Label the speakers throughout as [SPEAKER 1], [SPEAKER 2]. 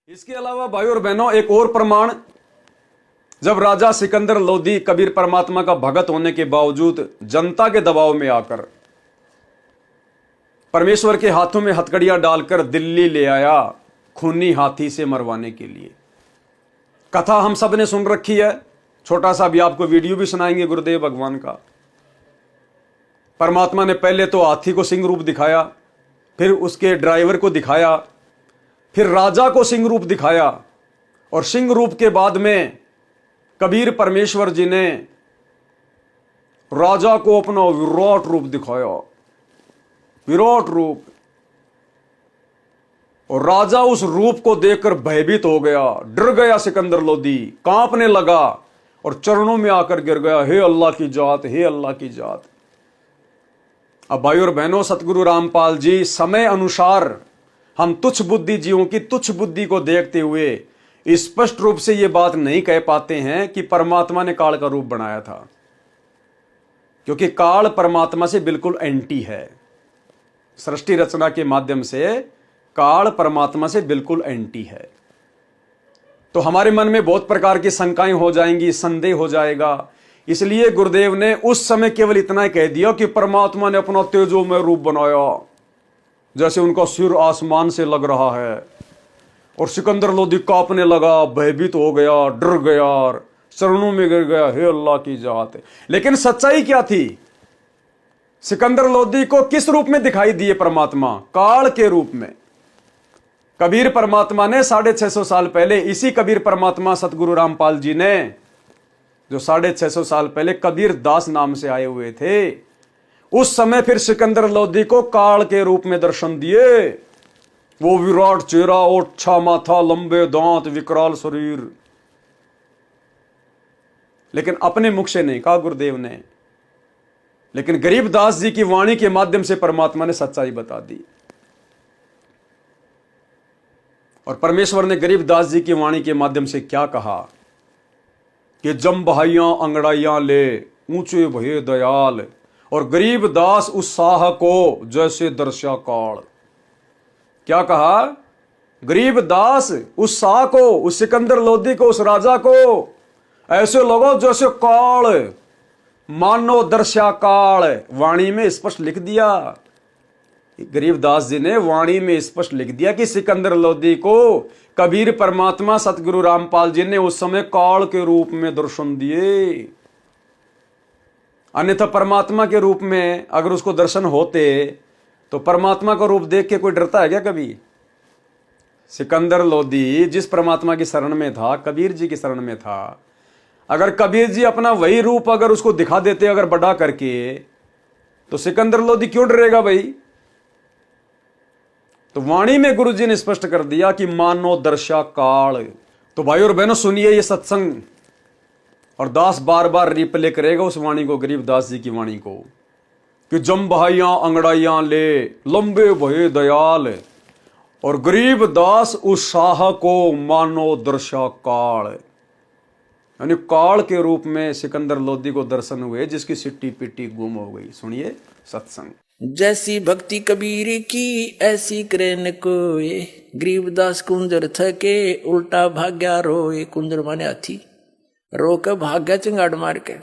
[SPEAKER 1] इसके अलावा भाई और बहनों एक और प्रमाण, जब राजा सिकंदर लोदी कबीर परमात्मा का भगत होने के बावजूद जनता के दबाव में आकर परमेश्वर के हाथों में हथकड़ियां डालकर दिल्ली ले आया खूनी हाथी से मरवाने के लिए। कथा हम सब ने सुन रखी है, छोटा सा भी आपको वीडियो भी सुनाएंगे गुरुदेव भगवान का। परमात्मा ने पहले तो हाथी को सिंह रूप दिखाया, फिर उसके ड्राइवर को दिखाया, फिर राजा को सिंह रूप दिखाया, और सिंह रूप के बाद में कबीर परमेश्वर जी ने राजा को अपना विराट रूप दिखाया, विराट रूप। और राजा उस रूप को देखकर भयभीत हो गया, डर गया सिकंदर लोदी, कांपने लगा और चरणों में आकर गिर गया, हे अल्लाह की जात, हे अल्लाह की जात। अब भाई और बहनों, सतगुरु रामपाल जी समय अनुसार हम तुच्छ बुद्धि जीवों की तुच्छ बुद्धि को देखते हुए स्पष्ट रूप से यह बात नहीं कह पाते हैं कि परमात्मा ने काल का रूप बनाया था, क्योंकि काल परमात्मा से बिल्कुल एंटी है। सृष्टि रचना के माध्यम से काल परमात्मा से बिल्कुल एंटी है। तो हमारे मन में बहुत प्रकार की शंकाएं हो जाएंगी, संदेह हो जाएगा। इसलिए गुरुदेव ने उस समय केवल इतना ही कह दिया कि परमात्मा ने अपना तेजोमय रूप बनाया, जैसे उनका सिर आसमान से लग रहा है। और सिकंदर लोदी कांपने लगा, भयभीत हो गया, डर गया, चरणों में गिर गया, हे अल्लाह की जात। लेकिन सच्चाई क्या थी? सिकंदर लोदी को किस रूप में दिखाई दिए परमात्मा? काल के रूप में। कबीर परमात्मा ने 650 साल पहले, इसी कबीर परमात्मा सतगुरु रामपाल जी ने, जो 650 साल पहले कबीर दास नाम से आए हुए थे, उस समय फिर सिकंदर लोदी को काल के रूप में दर्शन दिए। वो विराट चेहरा, ओछा माथा, लंबे दांत, विकराल शरीर। लेकिन अपने मुख से नहीं कहा गुरुदेव ने, लेकिन गरीबदास जी की वाणी के माध्यम से परमात्मा ने सच्चाई बता दी। और परमेश्वर ने गरीबदास जी की वाणी के माध्यम से क्या कहा कि जम बहाइयां अंगड़ाइयां ले, ऊंचे भये दयाल, और गरीबदास उत्साह को जैसे दर्शा काल। क्या कहा? गरीबदास उत्साह को, उस सिकंदर लोदी को, उस राजा को ऐसे लोगों जैसे काल, मानो दर्शा काल। वाणी में स्पष्ट लिख दिया, गरीबदास जी ने वाणी में स्पष्ट लिख दिया कि सिकंदर लोदी को कबीर परमात्मा सतगुरु रामपाल जी ने उस समय काल के रूप में दर्शन दिए। अन्यथा परमात्मा के रूप में अगर उसको दर्शन होते तो परमात्मा का रूप देख के कोई डरता है क्या कभी? सिकंदर लोदी जिस परमात्मा की शरण में था, कबीर जी की शरण में था, अगर कबीर जी अपना वही रूप अगर उसको दिखा देते अगर बड़ा करके, तो सिकंदर लोदी क्यों डरेगा भाई? तो वाणी में गुरु जी ने स्पष्ट कर दिया कि मानो दर्शा काल। तो भाई और बहनों सुनिए ये सत्संग, और दास बार बार रिप्ले करेगा उस वाणी को, गरीबदास जी की वाणी को, कि जम बहाइयां अंगड़ाइयां ले, लंबे भये दयाल, और गरीबदास उत्साह को मानो दर्शा काल। यानी काल के रूप में सिकंदर लोदी को दर्शन हुए, जिसकी सिट्टी पिट्टी गुम हो गई। सुनिए सत्संग।
[SPEAKER 2] जैसी भक्ति कबीर की ऐसी करे न कोई, गरीबदास कुंजर थके उल्टा भाग्या रोए। कुंजर माने हाथी, रो के भाग्या चिंगाड़ मार के।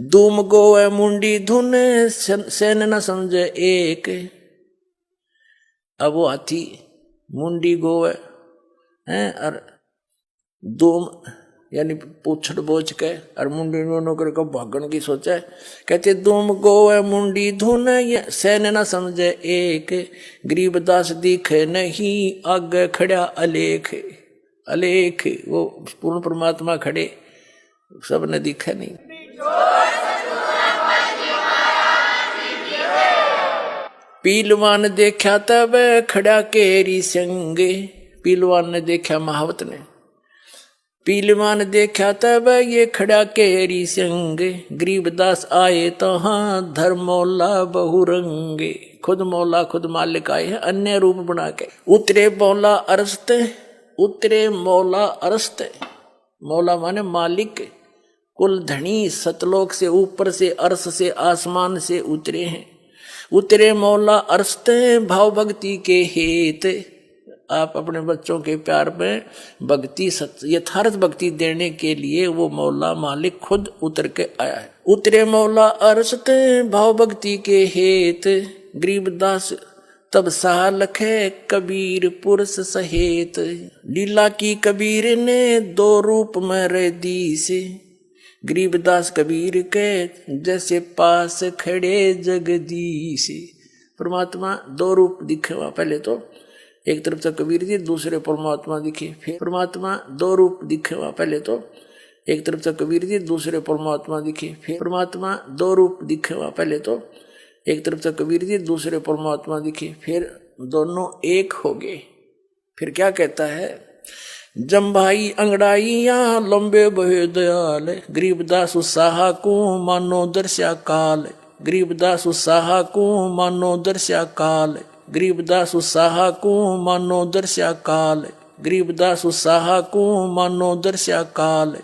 [SPEAKER 2] दूम गोए मुंडी धुन सेन न समझे एक। अब वो हाथी मुंडी गोए हैं, और दूम यानी पूछड़ बोझ के और मुंडी नो करके भागन की सोचे। कहते दूम गोए मुंडी धुन सेन न समझे एक। गरीबदास दिखे नहीं आगे खड़ा अलेख। अलेख वो पूर्ण परमात्मा खड़े, सबने दिखे नहीं। पीलवान देखा तब खड़ा केरी संगे। पीलवान ने देखा महावत ने, पीलवान देखा तब ये खड़ा केरी संगे। गरीबदास आए तो हाँ धर्मौला बहुरंगे। खुद मौला खुद मालिक आए हैं अन्य रूप बना के। उतरे मौला अरस्त, उतरे मौला अरस्त। मौला माने मालिक, कुल धनी, सतलोक से ऊपर से अर्श से आसमान से उतरे हैं। उतरे मौला अरस्त भाव भक्ति के हेत। आप अपने बच्चों के प्यार में भक्ति यथार्थ भक्ति देने के लिए वो मौला मालिक खुद उतर के आया है। उतरे मौला अरसते भाव भक्ति के हेत, गरीबदास तब सहा लखे कबीर पुरुष सहेत। लीला की कबीर ने दो रूप में रह दी से, गरीबदास कबीर के जैसे पास खड़े जगदीश। परमात्मा दो रूप दिखे वहां, पहले तो एक तरफ से कबीर जी, दूसरे परमात्मा दिखे। फिर परमात्मा दो रूप दिखे वहां, पहले तो एक तरफ से कबीर जी, दूसरे परमात्मा दिखे। फिर परमात्मा दो रूप दिखे वहां, पहले तो एक तरफ से कबीर जी, दूसरे परमात्मा दिखे। फिर दोनों एक हो गए। फिर क्या कहता है, जम्भाई अंगड़ाइया लंबे बहे दयाल, गरीबदास साहा को मानो दर्शा काल। गरीबदास साहा को मानो दर्शा काल, गरीबदास साहा को मानो दर्शा काल, गरीबदास साहा को मानो दर्शा काल।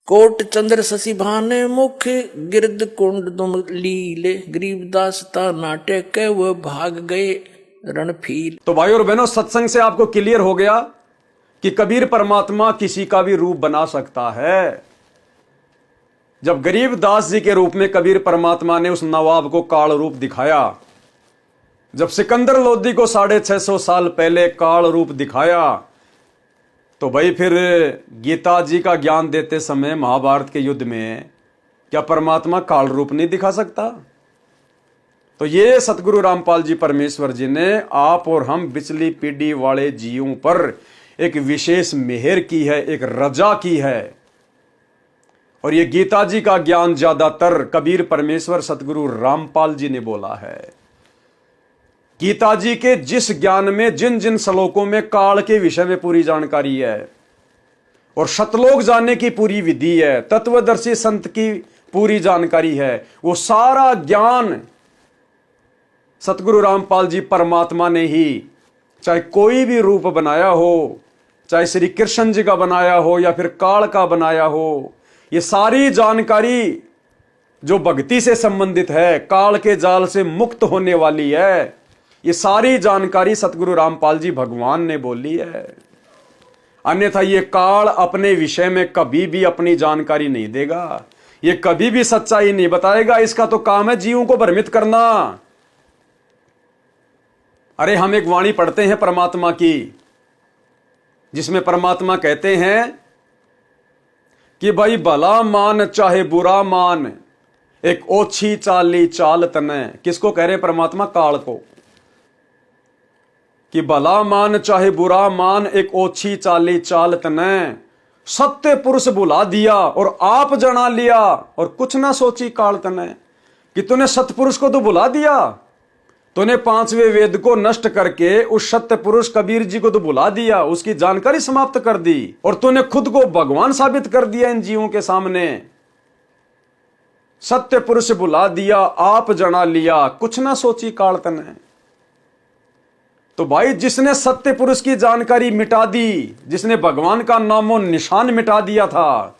[SPEAKER 2] कोट चंद्र शशि भाने मुख गिरद कुंड तुम लीले, गरीबदास ता नाटक के वो भाग गए रणफील।
[SPEAKER 1] तो भाई और बहनों, सत्संग से आपको क्लियर हो गया कि कबीर परमात्मा किसी का भी रूप बना सकता है। जब गरीबदास जी के रूप में कबीर परमात्मा ने उस नवाब को काल रूप दिखाया, जब सिकंदर लोदी को 650 साल पहले काल रूप दिखाया, तो भाई फिर गीता जी का ज्ञान देते समय महाभारत के युद्ध में क्या परमात्मा काल रूप नहीं दिखा सकता? तो ये सतगुरु रामपाल जी परमेश्वर जी ने आप और हम बिचली पीढ़ी वाले जीवों पर एक विशेष मेहर की है, एक रजा की है। और ये गीता जी का ज्ञान ज्यादातर कबीर परमेश्वर सतगुरु रामपाल जी ने बोला है। गीता जी के जिस ज्ञान में जिन जिन श्लोकों में काल के विषय में पूरी जानकारी है और शतलोक जानने की पूरी विधि है, तत्वदर्शी संत की पूरी जानकारी है, वो सारा ज्ञान सतगुरु रामपाल जी परमात्मा ने ही, चाहे कोई भी रूप बनाया हो, चाहे श्री कृष्ण जी का बनाया हो या फिर काल का बनाया हो, ये सारी जानकारी जो भक्ति से संबंधित है, काल के जाल से मुक्त होने वाली है, ये सारी जानकारी सतगुरु रामपाल जी भगवान ने बोली है। अन्यथा ये काल अपने विषय में कभी भी अपनी जानकारी नहीं देगा, ये कभी भी सच्चाई नहीं बताएगा। इसका तो काम है जीवों को भ्रमित करना। अरे हम एक वाणी पढ़ते हैं परमात्मा की, जिसमें परमात्मा कहते हैं कि भाई भला मान चाहे बुरा मान, एक ओछी चाली चाल तने। किसको कह रहे हैं परमात्मा? काल को। कि भला मान चाहे बुरा मान, एक ओछी चाली चाल तने। सत्य पुरुष बुला दिया और आप जना लिया, और कुछ ना सोची काल तने। कि तूने सतपुरुष को तो बुला दिया, तूने 5वें वेद को नष्ट करके उस सत्य पुरुष कबीर जी को तो बुला दिया, उसकी जानकारी समाप्त कर दी, और तूने खुद को भगवान साबित कर दिया इन जीवों के सामने। सत्य पुरुष बुला दिया, आप जना लिया, कुछ ना सोची काल तने। तो भाई जिसने सत्य पुरुष की जानकारी मिटा दी, जिसने भगवान का नामो निशान मिटा दिया था,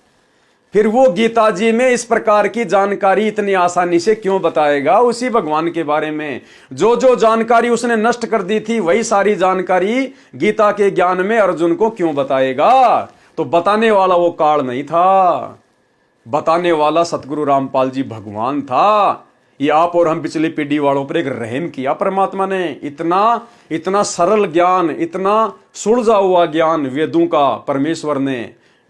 [SPEAKER 1] फिर वो गीता जी में इस प्रकार की जानकारी इतनी आसानी से क्यों बताएगा उसी भगवान के बारे में? जो जो जानकारी उसने नष्ट कर दी थी, वही सारी जानकारी गीता के ज्ञान में अर्जुन को क्यों बताएगा? तो बताने वाला वो काल नहीं था, बताने वाला सतगुरु रामपाल जी भगवान था। ये आप और हम पिछली पीढ़ी वालों पर एक रहम किया परमात्मा ने। इतना सरल ज्ञान, इतना सुलझा हुआ ज्ञान वेदों का परमेश्वर ने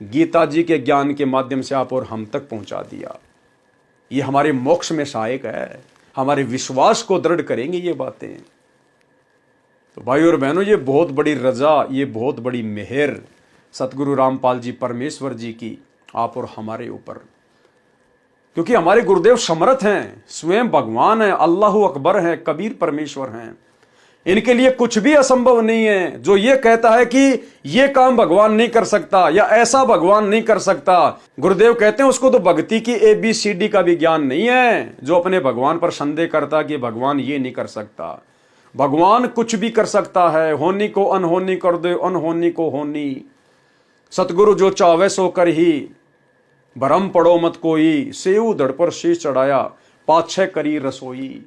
[SPEAKER 1] गीता जी के ज्ञान के माध्यम से आप और हम तक पहुंचा दिया। ये हमारे मोक्ष में सहायक है, हमारे विश्वास को दृढ़ करेंगे ये बातें। तो भाई और बहनों, ये बहुत बड़ी रजा, ये बहुत बड़ी मेहर सतगुरु रामपाल जी परमेश्वर जी की आप और हमारे ऊपर। क्योंकि हमारे गुरुदेव समर्थ हैं, स्वयं भगवान है, अल्लाह अकबर है, कबीर परमेश्वर हैं। इनके लिए कुछ भी असंभव नहीं है। जो ये कहता है कि ये काम भगवान नहीं कर सकता या ऐसा भगवान नहीं कर सकता, गुरुदेव कहते हैं उसको तो भक्ति की ABCD का भी ज्ञान नहीं है। जो अपने भगवान पर संदेह करता कि भगवान ये नहीं कर सकता, भगवान कुछ भी कर सकता है। होनी को अनहोनी कर दे, अनहोनी को होनी। सतगुरु जो चावे सो कर ही, भरम पड़ो मत कोई। सेऊ धड़ पर शीश चढ़ाया, पाछे करी रसोई।